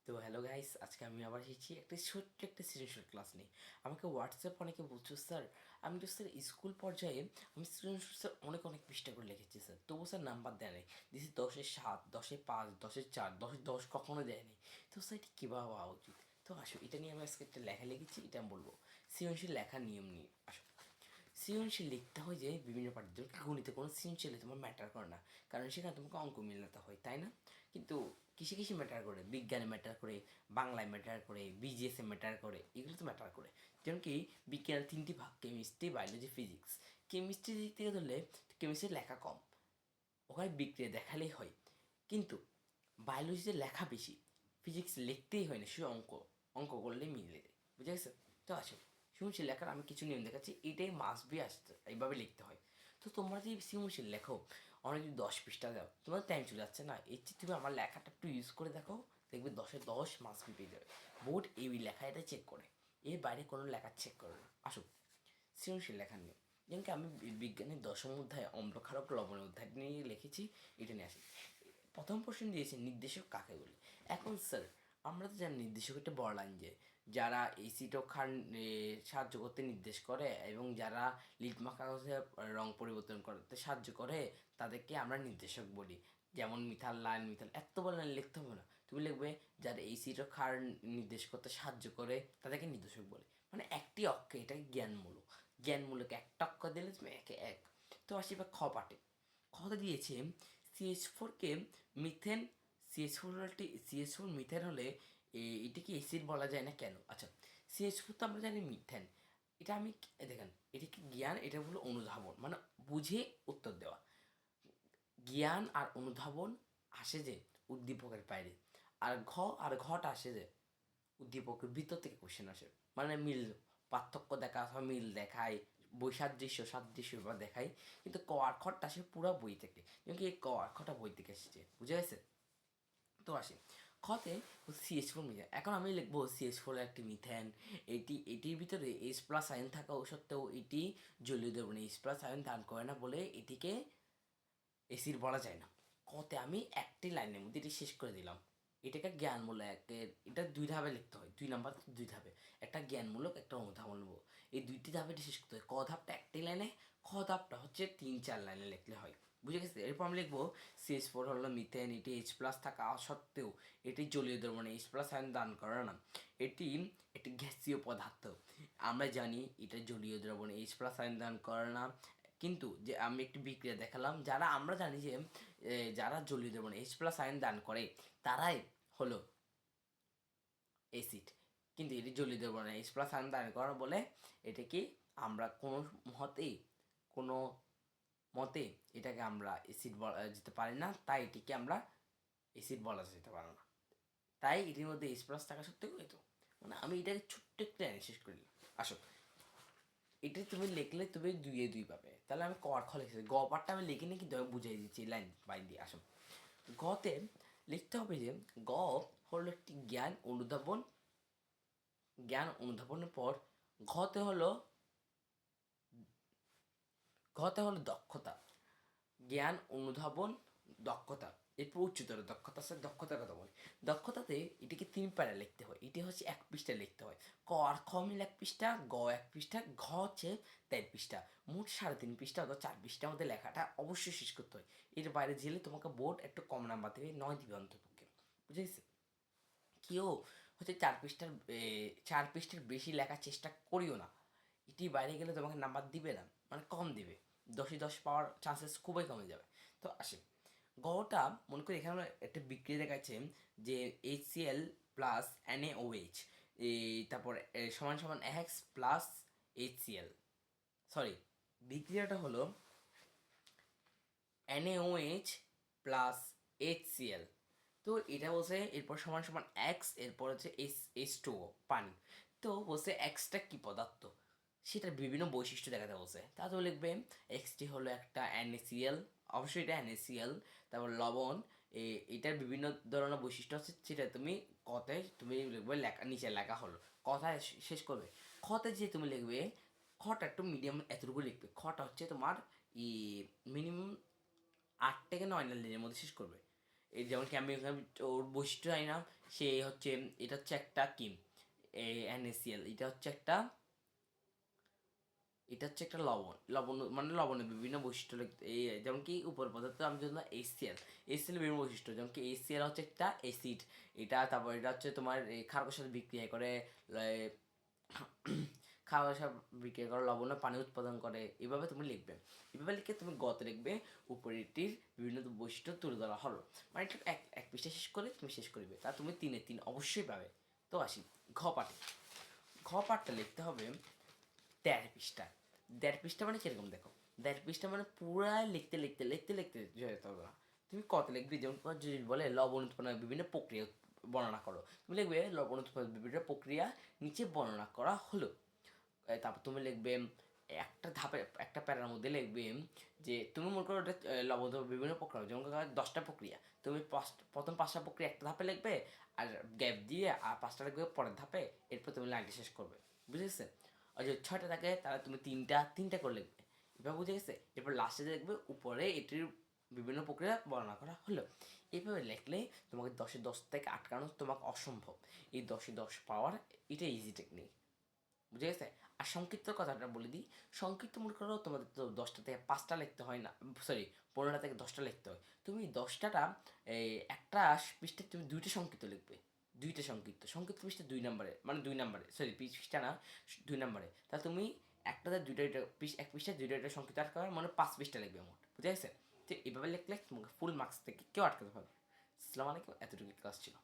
তো hello guys, আজকে আমি আবার এসেছি একটা ছোট্ট একটা সৃজনশীল ক্লাস নিয়ে। আমাকে হোয়াটসঅ্যাপ অনেকে বলছো স্যার, আমি তো স্যার স্কুল পর্যায়ে আমি সৃজনশীল স্যার অনেক অনেক পৃষ্ঠা করে লিখেছি স্যার, তবু স্যার নাম্বার দেয় নাই। দিয়েছি 10-7, 10-5, 10-4, 10-10 কখনো দেয়নি। তো স্যার এটি কীভাবে হওয়া উচিত? তো আসো এটা নিয়ে আমি আজকে একটা লেখা লিখেছি, এটা আমি বলবো সৃজনশীল লেখার নিয়ম নিয়ে। আসো, সৃজনশীল লিখতে হয় যে বিভিন্ন পার্টি, যেমন গণিতে কোনো সৃজনশীল তোমার ম্যাটার করে না, কারণ সেখানে তোমাকে অঙ্ক মিলাতে হয়, তাই না? কিন্তু কৃষি কৃষি ম্যাটার করে, বিজ্ঞানে ম্যাটার করে, বাংলায় ম্যাটার করে, বিজিএসে ম্যাটার করে, এগুলো তো ম্যাটার করে। যেমন কি বিজ্ঞানের 3টি ভাগ, কেমিস্ট্রি, বায়োলজি, ফিজিক্স। কেমিস্ট্রি দিক থেকে ধরলে কেমিস্ট্রির লেখা কম, ওখানে বিক্রিয়া দেখালেই হয়। কিন্তু বায়োলজিতে লেখা বেশি, ফিজিক্স লিখতেই হয় না, শুধু অঙ্ক অঙ্ক করলেই মিলে যায়, বুঝে গেছে? তো আসো সৃজনশীল লেখার আমি কিছু নিয়ম দেখাচ্ছি, এটাই মাস্ট বি আসতে এইভাবে লিখতে হয়। তো তোমরা যদি সৃজনশীল লেখো, অনেক যদি 10 পৃষ্ঠা দাও, তোমার টাইম চলে যাচ্ছে না, এর চেয়ে তুমি আমার লেখাটা একটু ইউজ করে দেখো, দেখবে 10-10 মাস্ট বি পেয়ে যাবে। বোর্ড এই লেখা এটা চেক করে, এর বাইরে কোনো লেখা চেক করে না। আসো সৃজনশীল লেখার নিয়ম, যেমন কি আমি বিজ্ঞানের 10ম অধ্যায় অম্লক্ষারক লবণের অধ্যায় নিয়ে লিখেছি, এটা নিয়ে আসি। প্রথম প্রশ্ন দিয়েছে নির্দেশক কাকে বলে। এখন স্যার আমরা তো জানি নির্দেশক একটা বড় লাইন, যে যারা এসিড ও ক্ষার সাহায্য করতে নির্দেশ করে এবং যারা লিটমা কাগজে রং পরিবর্তন করতে সাহায্য করে তাদেরকে আমরা নির্দেশক বলি। যেমন মিথাল লাইন, মিথাল এত বড় লাইন লিখতে হবে না, তুমি লিখবে যারা এসিড ও ক্ষার নির্দেশ করতে সাহায্য করে তাদেরকে নির্দেশক বলে। মানে একটি অক্ষে, এটাকে জ্ঞানমূলক, জ্ঞানমূলক একটা অক্ষর দিলে তুমি একে এক। তো আসি এবার খ পাটে। খতে দিয়েছে CH4কে মিথেন, CH4 মিথেন হলে এটিকে অ্যাসিড বলা যায় না কেন? আচ্ছা, CH4 তো আমরা জানি মিথেন, এটা আমি দেখেন, এটা কি জ্ঞান, এটা হলো অনুধাবন, মানে বুঝে উত্তর দেওয়া। জ্ঞান আর অনুধাবন আসে যে উদ্দীপকের বাইরে, আর ঘটা আসে যে উদ্দীপকের ভিতর থেকে কোশ্চেন আসে, মানে মিল, পার্থক্য দেখা অথবা মিল দেখায়, বৈসাদৃশ্য সাদৃশ্য বা দেখায়। কিন্তু ক আর খটা আসে পুরো বই থেকে, যেমন কি এই ক আর খটা বই থেকে এসেছে, বুঝে গেছে? তো আসি খতে CH4 মিথেন। এখন আমি লিখবো CH4 একটি মিথেন, এটির ভিতরে H+ আয়ন থাকা সত্ত্বেও এটি জলীয় দ্রবণে H+ আয়ন দান করে না বলে এটিকে এসির বলা যায় না। কতে আমি একটি লাইনের মধ্যে এটি শেষ করে দিলাম। এটাকে জ্ঞানমূলকের, এটা 2 ধাপে লিখতে হয়, 2 নাম্বার 2 ধাপে, একটা জ্ঞানমূলক একটা অনুধাবনমূলক, এই 2টি ধাপে এটি শেষ করতে হয়। ক ধাপটা একটি লাইনে, খ ধাপটা হচ্ছে 3-4 লাইনে লিখলে হয়, বুঝে গেছে? এরপর আমি লিখবো CH4 হলো মিথেন, এটি H+ থাকা সত্ত্বেও এটি জলীয় দ্রবণে H+ আয়ন দান করে না, এটি একটি গ্যাসীয় পদার্থ। আমরা জানি এটা জলীয় দ্রবণে H+ আয়ন দান করে না, কিন্তু যে আমি একটি বিক্রিয়া দেখালাম, যারা আমরা জানি যে যারা জলীয় দ্রবণে H+ আয়ন দান করে তারাই হলো অ্যাসিড। কিন্তু এটি জলীয় দ্রবণে H+ আয়ন দান করে বলে এটাকে আমরা কোনো মতে এটাকে আমরা অ্যাসিড বলা যেতে পারি না, তাই এটিকে আমরা অ্যাসিড বলা যেতে পারে না। তাই এটির মধ্যে H+ থাকা সত্ত্বেও হয়তো, মানে আমি এটাকে ছোট্ট একটা শেষ করে দিলাম। আসো এটা তুমি লিখলে তুমি 2-2 পাবে, তাহলে আমি ক আর খ লিখেছি, গ পার্টটা আমি লিখিনি কিন্তু আমি বুঝাই দিচ্ছি লাইন বাই দিয়ে। আসো গতে লিখতে হবে যে গ হলো একটি জ্ঞান অনুধাবনের পর ঘতে হলো দক্ষতা, জ্ঞান অনুধাবন দক্ষতা, এরপর উচ্চতর দক্ষতা। স্যার দক্ষতার কথা বলি, দক্ষতাতে এটিকে 3 প্যারা লিখতে হয়, এটি হচ্ছে 1 পৃষ্ঠা লিখতে হয়। ক আর খ মিলে 1 পৃষ্ঠা, গ 1 পৃষ্ঠা, ঘ হচ্ছে 3 পৃষ্ঠা, মোট 3.5 পৃষ্ঠা অথবা 4 পৃষ্ঠার মধ্যে লেখাটা অবশ্যই শেষ করতে হয়। এর বাইরে গেলে তোমাকে বোর্ড একটু কম নাম্বার দেবে, 9 দিবে অন্তপক্ষে, বুঝে গেছে? কেউ হচ্ছে 4 পৃষ্ঠার বেশি লেখার চেষ্টা করিও না, এটি বাইরে গেলে তোমাকে নাম্বার দিবে না, মানে কম দিবে, 10-10 পাওয়ার চান্সেস খুবই কমে যাবে। তো আসে গটা, মনে করি এখানে একটা বিক্রিয়া দেখাচ্ছে যে HCl+NaOH, তারপর সমান সমান X+HCl, সরি, বিক্রিয়াটা হলো NaOH+HCl। তো এটা বলছে এরপর সমান সমান এক্স, এরপর হচ্ছে H2O পানি। তো বলছে এক্সটা কি পদার্থ, সেটার বিভিন্ন বৈশিষ্ট্য দেখাতে বলছে। তাহলে লিখবে এক্সটি হলো একটা NaCl, অবশ্যই এটা NaCl, তারপর লবণ, এটার বিভিন্ন ধরনের বৈশিষ্ট্য আছে, সেটা তুমি কতে তুমি লিখবে, লেখা নিচে লেখা হলো, কথায় শেষ করবে। খতে যে তুমি লিখবে, খটা একটু মিডিয়াম এতটুকু লিখবে, খটা হচ্ছে তোমার মিনিমাম 8 থেকে 9 লাইনের মধ্যে শেষ করবে। এই যেমন কি আমি এখানে ওর বৈশিষ্ট্য জানি না, সে হচ্ছে, এটা হচ্ছে একটা কি NaCl, এটা হচ্ছে একটা লবণ, লবণ মানে লবণের বিভিন্ন বৈশিষ্ট্য এই যেমন কি উপর পদার্থ আমি যদি HCl বিভিন্ন বৈশিষ্ট্য, যেমন কি HCl হচ্ছে একটা অ্যাসিড, তারপর এটা হচ্ছে তোমার এই ক্ষারকের সাথে বিক্রিয়া করে, খাওয়া সব বিক্রি করে লবণ ও পানি উৎপাদন করে। এভাবে তুমি লিখবে, এভাবে লিখে তুমি গতে লিখবে উপরেটির বিভিন্ন বৈশিষ্ট্য তুলে ধরা হলো। মানে এটা এক এক পৃষ্ঠা শেষ করে তুমি শেষ করবে, তা তুমি 3-3 অবশ্যই পাবে। তো আসি ঘ পাঠে। ঘ পাঠটা লিখতে হবে 1.5 পৃষ্ঠা। 1.5 পৃষ্ঠা মানে কিরকম দেখো, 1.5 পৃষ্ঠা মানে পুরাই লিখতে যেতে হবে না। তুমি কত লিখবি, যেমন যদি বলে লবণ উৎপন্নের বিভিন্ন প্রক্রিয়া বর্ণনা করো, তুমি লিখবে লবণ উৎপন্নের বিভিন্ন প্রক্রিয়া নিচে বর্ণনা করা হলো। তারপর তুমি লিখবে একটা ধাপে একটা প্যারার মধ্যে লিখবে যে তুমি মনে করো ওটা লবণ বিভিন্ন প্রক্রিয়া, যেমন 10টা প্রক্রিয়া, তুমি প্রথম 5টা প্রক্রিয়া একটা ধাপে লিখবে, আর গ্যাপ দিয়ে আর 5টা লিখবে পরের ধাপে, এরপর তুমি লাইনটা শেষ করবে। বুঝেছে? আর যদি 6টা থাকে তাহলে তুমি তিনটা করে লিখবে। এবার বুঝে গেছে? এরপর লাস্টে দেখবে উপরে এটির বিভিন্ন প্রক্রিয়া বর্ণনা করা হলো। এইভাবে লিখলে তোমাকে 10-10 থেকে আটকানো তোমাকে অসম্ভব। এই 10-10 পাওয়ার এটা ইজি টেকনিক। বুঝে গেছে? আর সংক্ষিপ্ত কথাটা বলে দিই, সংক্ষিপ্ত মনে করো তোমাদের তো 10টা থেকে 5টা লিখতে হয় না, সরি 15টা থেকে 10টা লিখতে হয়। তুমি 10টাটা এই একটা পৃষ্ঠায় তুমি 2টা সংক্ষিপ্ত লিখবে, 2টা সংক্ষিপ্ত পৃষ্ঠা 2 নম্বরে, মানে 2 নম্বরে, সরি পৃষ্ঠা না, 2 নম্বরে। তাহলে তুমি একটাতে এক পৃষ্ঠায় 2টা সংক্ষিপ্ত আটকাবে, মানে 5 পৃষ্ঠা লিখবে মোট। বুঝে গেছে? তো এভাবে লিখলে তোমাকে ফুল মার্কস থেকে কেউ আটকাতে পারবে। আসসালামু আলাইকুম, এতটুকু ক্লাস ছিল।